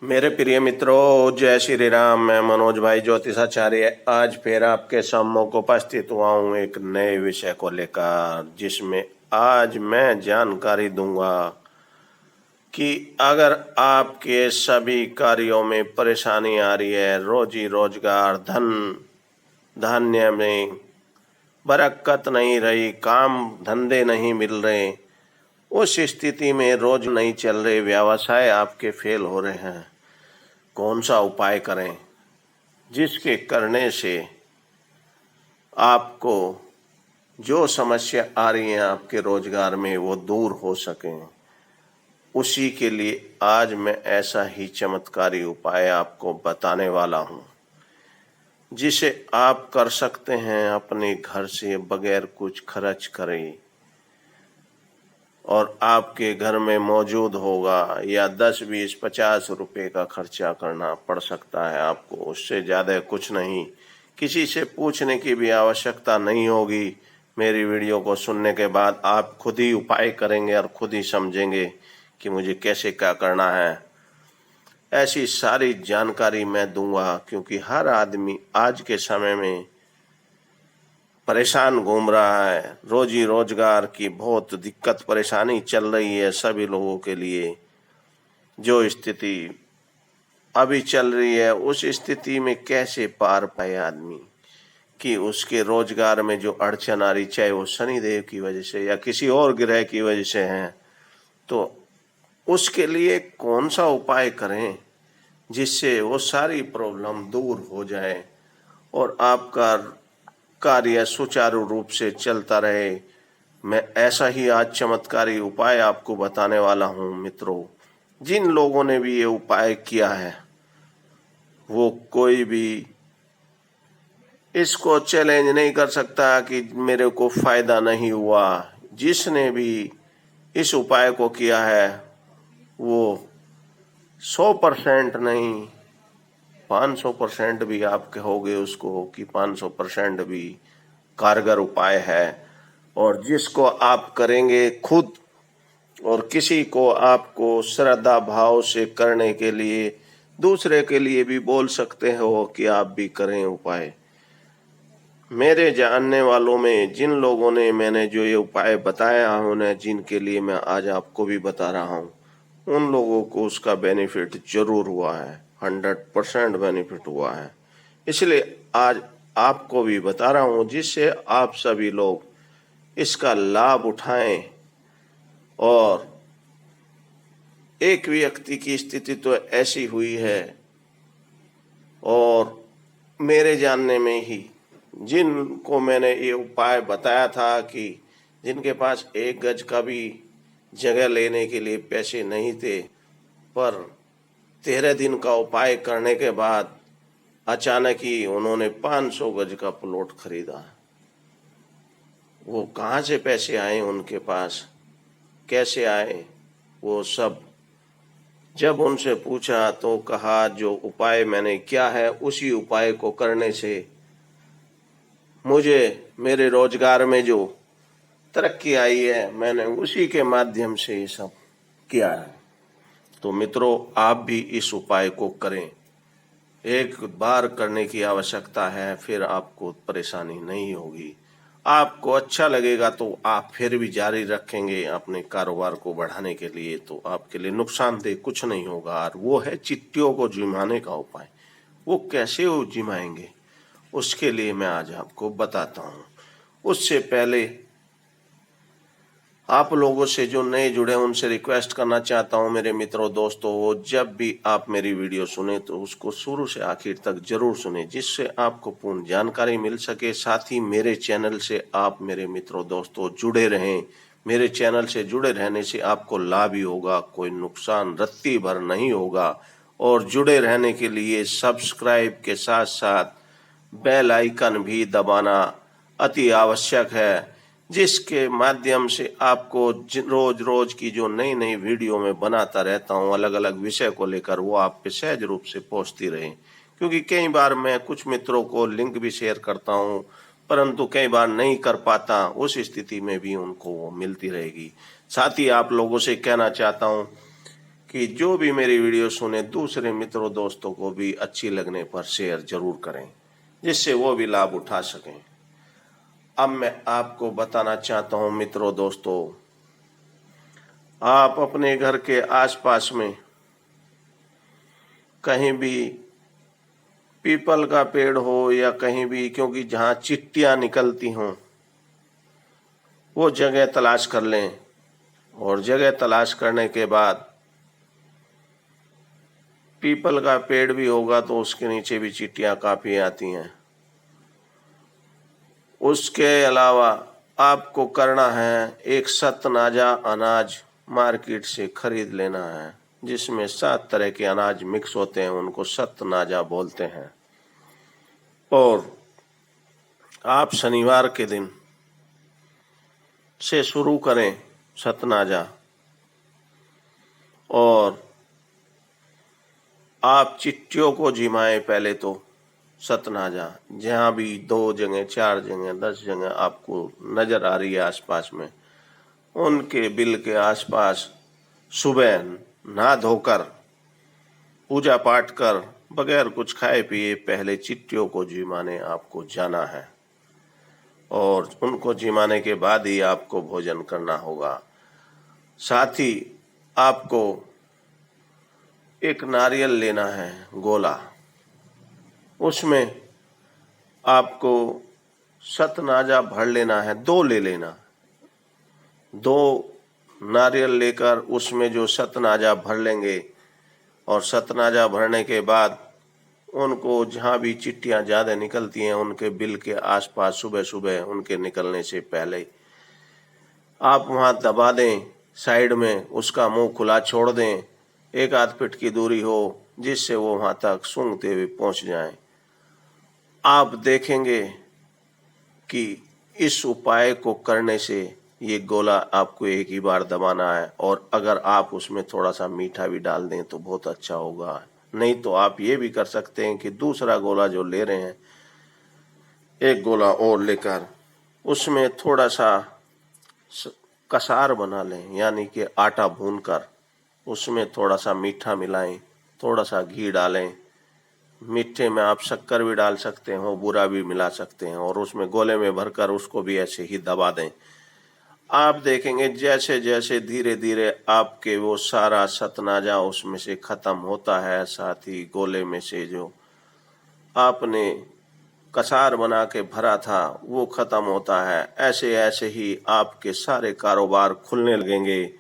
मेरे प्रिय मित्रों, जय श्री राम। मैं मनोज भाई ज्योतिषाचार्य आज फिर आपके सम्मुख उपस्थित हुआ हूँ एक नए विषय को लेकर, जिसमें आज मैं जानकारी दूंगा कि अगर आपके सभी कार्यों में परेशानी आ रही है, रोजी रोजगार, धन धान्य में बरकत नहीं रही, काम धंधे नहीं मिल रहे, उस स्थिति में रोज नहीं चल रहे, व्यवसाय आपके फेल हो रहे हैं, कौन सा उपाय करें जिसके करने से आपको जो समस्या आ रही है आपके रोजगार में वो दूर हो सके। उसी के लिए आज मैं ऐसा ही चमत्कारी उपाय आपको बताने वाला हूँ, जिसे आप कर सकते हैं अपने घर से बगैर कुछ खर्च करे, और आपके घर में मौजूद होगा, या 10, 20, 50 रुपए का खर्चा करना पड़ सकता है आपको, उससे ज़्यादा कुछ नहीं। किसी से पूछने की भी आवश्यकता नहीं होगी। मेरी वीडियो को सुनने के बाद आप खुद ही उपाय करेंगे और खुद ही समझेंगे कि मुझे कैसे क्या करना है। ऐसी सारी जानकारी मैं दूंगा, क्योंकि हर आदमी आज के समय में परेशान घूम रहा है। रोजी रोजगार की बहुत दिक्कत परेशानी चल रही है सभी लोगों के लिए। जो स्थिति अभी चल रही है उस स्थिति में कैसे पार पाए आदमी, कि उसके रोजगार में जो अड़चन आ रही, चाहे वो शनिदेव की वजह से या किसी और ग्रह की वजह से है, तो उसके लिए कौन सा उपाय करें जिससे वो सारी प्रॉब्लम दूर हो जाए और आपका कार्य सुचारू रूप से चलता रहे। मैं ऐसा ही आज चमत्कारी उपाय आपको बताने वाला हूँ मित्रों। जिन लोगों ने भी ये उपाय किया है वो कोई भी इसको चैलेंज नहीं कर सकता कि मेरे को फायदा नहीं हुआ। जिसने भी इस उपाय को किया है वो 100% नहीं, 500% भी आप कहोगे उसको कि 500% भी कारगर उपाय है। और जिसको आप करेंगे खुद और किसी को आपको श्रद्धा भाव से करने के लिए, दूसरे के लिए भी बोल सकते हो कि आप भी करें उपाय। मेरे जानने वालों में जिन लोगों ने मैंने जो ये उपाय बताया है, उन्हें जिनके लिए मैं आज आपको भी बता रहा हूँ, उन लोगों को उसका बेनिफिट जरूर हुआ है, 100% बेनिफिट हुआ है। इसलिए आज आपको भी बता रहा हूँ, जिससे आप सभी लोग इसका लाभ उठाएं। और एक व्यक्ति की स्थिति तो ऐसी हुई है, और मेरे जानने में ही जिनको मैंने ये उपाय बताया था कि जिनके पास 1 गज का भी जगह लेने के लिए पैसे नहीं थे, पर 13 दिन का उपाय करने के बाद अचानक ही उन्होंने 500 गज का प्लॉट खरीदा। वो कहाँ से पैसे आए उनके पास, कैसे आए, वो सब जब उनसे पूछा तो कहा जो उपाय मैंने किया है उसी उपाय को करने से मुझे मेरे रोजगार में जो तरक्की आई है, मैंने उसी के माध्यम से ये सब किया है। तो मित्रों, आप भी इस उपाय को करें। एक बार करने की आवश्यकता है, फिर आपको परेशानी नहीं होगी। आपको अच्छा लगेगा तो आप फिर भी जारी रखेंगे अपने कारोबार को बढ़ाने के लिए, तो आपके लिए नुकसानदेह कुछ नहीं होगा। और वो है चिट्टियों को जिमाने का उपाय। वो कैसे वो जिमाएंगे, उसके लिए मैं आज आपको बताता हूँ। उससे पहले आप लोगों से जो नए जुड़े उनसे रिक्वेस्ट करना चाहता हूँ मेरे मित्रों दोस्तों, वो जब भी आप मेरी वीडियो सुने तो उसको शुरू से आखिर तक जरूर सुने, जिससे आपको पूर्ण जानकारी मिल सके। साथ ही मेरे चैनल से आप मेरे मित्रों दोस्तों जुड़े रहें। मेरे चैनल से जुड़े रहने से आपको लाभ ही होगा, कोई नुकसान रत्ती भर नहीं होगा। और जुड़े रहने के लिए सब्सक्राइब के साथ साथ बेल आइकन भी दबाना अति आवश्यक है, जिसके माध्यम से आपको रोज रोज की जो नई नई वीडियो में बनाता रहता हूँ अलग अलग विषय को लेकर, वो आप पे सहज रूप से पहुंचती रहे। क्योंकि कई बार मैं कुछ मित्रों को लिंक भी शेयर करता हूँ, परंतु कई बार नहीं कर पाता, उस स्थिति में भी उनको वो मिलती रहेगी। साथ ही आप लोगों से कहना चाहता हूँ कि जो भी मेरी वीडियो सुने दूसरे मित्रों दोस्तों को भी अच्छी लगने पर शेयर जरूर करें, जिससे वो भी लाभ उठा सकें। अब मैं आपको बताना चाहता हूं मित्रों दोस्तों, आप अपने घर के आसपास में कहीं भी पीपल का पेड़ हो या कहीं भी, क्योंकि जहां चिट्टियां निकलती हों वो जगह तलाश कर लें, और जगह तलाश करने के बाद पीपल का पेड़ भी होगा तो उसके नीचे भी चींटियां काफी आती हैं। उसके अलावा आपको करना है, एक सतनाजा अनाज मार्केट से खरीद लेना है, जिसमें 7 तरह के अनाज मिक्स होते हैं, उनको सतनाजा बोलते हैं। और आप शनिवार के दिन से शुरू करें सतनाजा, और आप चिट्टियों को जिमाएं पहले तो सतनाजा, जहाँ भी 2 जगह 4 जगह 10 जगह आपको नजर आ रही है आसपास में, उनके बिल के आसपास सुबह नहा धोकर पूजा पाठ कर बगैर कुछ खाए पिए पहले चिट्टियों को जिमाने आपको जाना है, और उनको जिमाने के बाद ही आपको भोजन करना होगा। साथ ही आपको एक नारियल लेना है गोला, उसमें आपको सतनाजा भर लेना है, 2 ले लेना। 2 नारियल लेकर उसमें जो सतनाजा भर लेंगे, और सतनाजा भरने के बाद उनको जहाँ भी चिट्टियाँ ज़्यादा निकलती हैं उनके बिल के आसपास सुबह सुबह उनके निकलने से पहले आप वहाँ दबा दें, साइड में उसका मुंह खुला छोड़ दें, 1 आध फीट की दूरी हो जिससे वो वहाँ तक सूंघते हुए पहुँच जाएं। आप देखेंगे कि इस उपाय को करने से ये गोला आपको एक ही बार दबाना है, और अगर आप उसमें थोड़ा सा मीठा भी डाल दें तो बहुत अच्छा होगा। नहीं तो आप ये भी कर सकते हैं कि दूसरा गोला जो ले रहे हैं, एक गोला और लेकर उसमें थोड़ा सा कसार बना लें, यानी कि आटा भूनकर उसमें थोड़ा सा मीठा मिलाएं, थोड़ा सा घी डालें, मीठे में आप शक्कर भी डाल सकते हो, बूरा भी मिला सकते हैं, और उसमें गोले में भरकर उसको भी ऐसे ही दबा दें। आप देखेंगे जैसे जैसे धीरे धीरे आपके वो सारा सतनाजा उसमें से खत्म होता है, साथ ही गोले में से जो आपने कसार बना के भरा था वो खत्म होता है। ऐसे ऐसे ही आपके सारे कारोबार खुलने लगेंगे,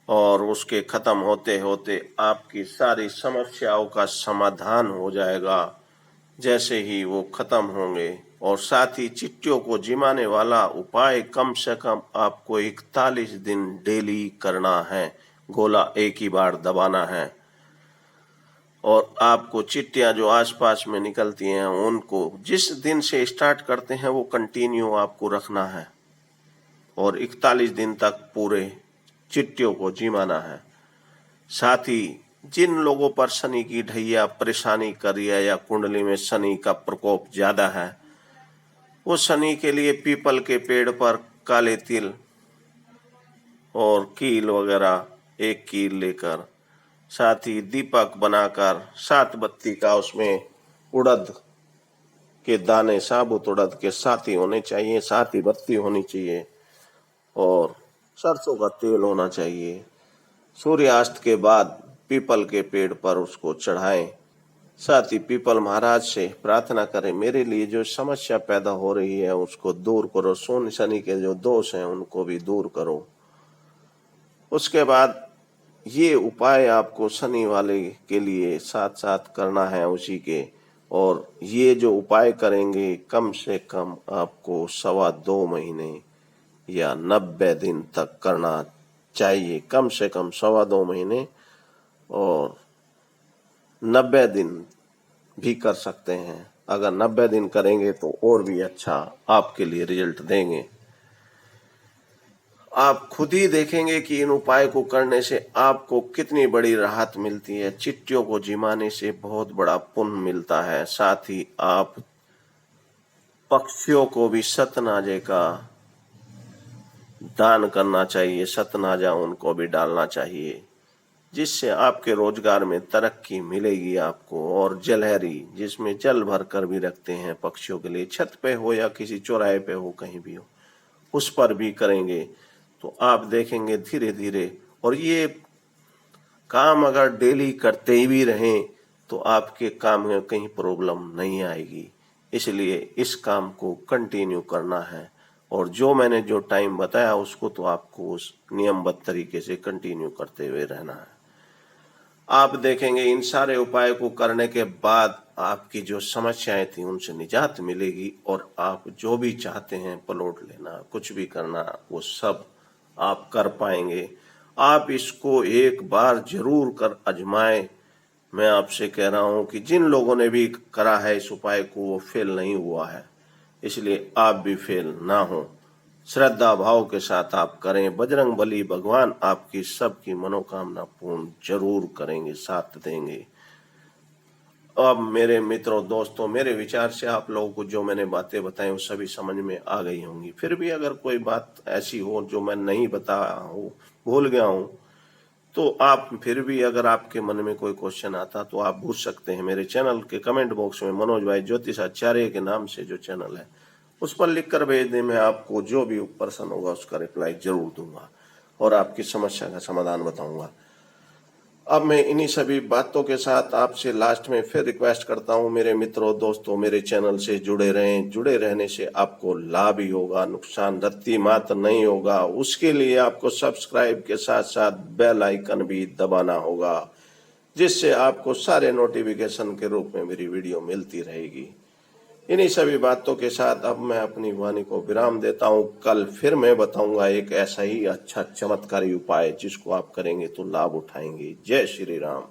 और उसके खत्म होते होते आपकी सारी समस्याओं का समाधान हो जाएगा जैसे ही वो खत्म होंगे। और साथ ही चिट्टियों को जिमाने वाला उपाय कम से कम आपको 41 दिन डेली करना है, गोला एक ही बार दबाना है, और आपको चिट्टियां जो आसपास में निकलती हैं उनको जिस दिन से स्टार्ट करते हैं वो कंटिन्यू आपको रखना है, और 41 दिन तक पूरे चिट्टियों को जिमाना है। साथ ही जिन लोगों पर शनि की ढैया परेशानी कर रही है या कुंडली में शनि का प्रकोप ज्यादा है, वो शनि के लिए पीपल के पेड़ पर काले तिल और कील वगैरह 1 कील लेकर, साथ ही दीपक बनाकर 7 बत्ती का उसमें उड़द के दाने, साबुत उड़द के 7 ही होने चाहिए, 7 ही बत्ती होनी चाहिए, और सरसों का तेल होना चाहिए। सूर्यास्त के बाद पीपल के पेड़ पर उसको चढ़ाएं। साथ ही पीपल महाराज से प्रार्थना करें, मेरे लिए जो समस्या पैदा हो रही है उसको दूर करो, सोन शनि के जो दोष हैं उनको भी दूर करो। उसके बाद ये उपाय आपको शनि वाले के लिए साथ साथ करना है उसी के, और ये जो उपाय करेंगे कम से कम आपको 2.25 महीने या 90 दिन तक करना चाहिए, कम से कम 2.25 महीने, और 90 दिन भी कर सकते हैं। अगर 90 दिन करेंगे तो और भी अच्छा आपके लिए रिजल्ट देंगे। आप खुद ही देखेंगे कि इन उपाय को करने से आपको कितनी बड़ी राहत मिलती है। चिट्टियों को जिमाने से बहुत बड़ा पुण्य मिलता है। साथ ही आप पक्षियों को भी सतनाजे का दान करना चाहिए, सतनाजा उनको भी डालना चाहिए। जिससे आपके रोजगार में तरक्की मिलेगी आपको। और जलहरी, जिसमें जल भर कर भी रखते हैं पक्षियों के लिए, छत पे हो या किसी चौराहे पे हो, कहीं भी हो, उस पर भी करेंगे तो आप देखेंगे धीरे धीरे। और ये काम अगर डेली करते ही भी रहें तो आपके काम में कहीं प्रॉब्लम नहीं आएगी। इसलिए इस काम को कंटिन्यू करना है, और जो मैंने जो टाइम बताया उसको तो आपको उस नियमबद्ध तरीके से कंटिन्यू करते हुए रहना है। आप देखेंगे इन सारे उपाय को करने के बाद आपकी जो समस्याएं थी उनसे निजात मिलेगी, और आप जो भी चाहते हैं, प्लॉट लेना, कुछ भी करना, वो सब आप कर पाएंगे। आप इसको एक बार जरूर कर आजमाएं। मैं आपसे कह रहा हूं कि जिन लोगों ने भी करा है इस उपाय को वो फेल नहीं हुआ है, इसलिए आप भी फेल ना हो। श्रद्धा भाव के साथ आप करें। बजरंग बली भगवान आपकी सबकी मनोकामना पूर्ण जरूर करेंगे, साथ देंगे। अब मेरे मित्रों दोस्तों, मेरे विचार से आप लोगों को जो मैंने बातें बताई वो सभी समझ में आ गई होंगी। फिर भी अगर कोई बात ऐसी हो जो मैं नहीं बताया हूँ, भूल गया हूँ, तो आप फिर भी अगर आपके मन में कोई क्वेश्चन आता तो आप पूछ सकते हैं मेरे चैनल के कमेंट बॉक्स में। मनोज भाई ज्योतिषाचार्य के नाम से जो चैनल है उस पर लिख कर भेज दें। मैं आपको जो भी पर्सन होगा उसका रिप्लाई जरूर दूंगा और आपकी समस्या का समाधान बताऊंगा। अब मैं इन्हीं सभी बातों के साथ आपसे लास्ट में फिर रिक्वेस्ट करता हूं, मेरे मित्रों दोस्तों, मेरे चैनल से जुड़े रहें। जुड़े रहने से आपको लाभ ही होगा, नुकसान रत्ती मात्र नहीं होगा। उसके लिए आपको सब्सक्राइब के साथ साथ बेल आइकन भी दबाना होगा, जिससे आपको सारे नोटिफिकेशन के रूप में मेरी वीडियो मिलती रहेगी। इन्हीं सभी बातों के साथ अब मैं अपनी वाणी को विराम देता हूं। कल फिर मैं बताऊंगा एक ऐसा ही अच्छा चमत्कारी उपाय जिसको आप करेंगे तो लाभ उठाएंगे। जय श्री राम।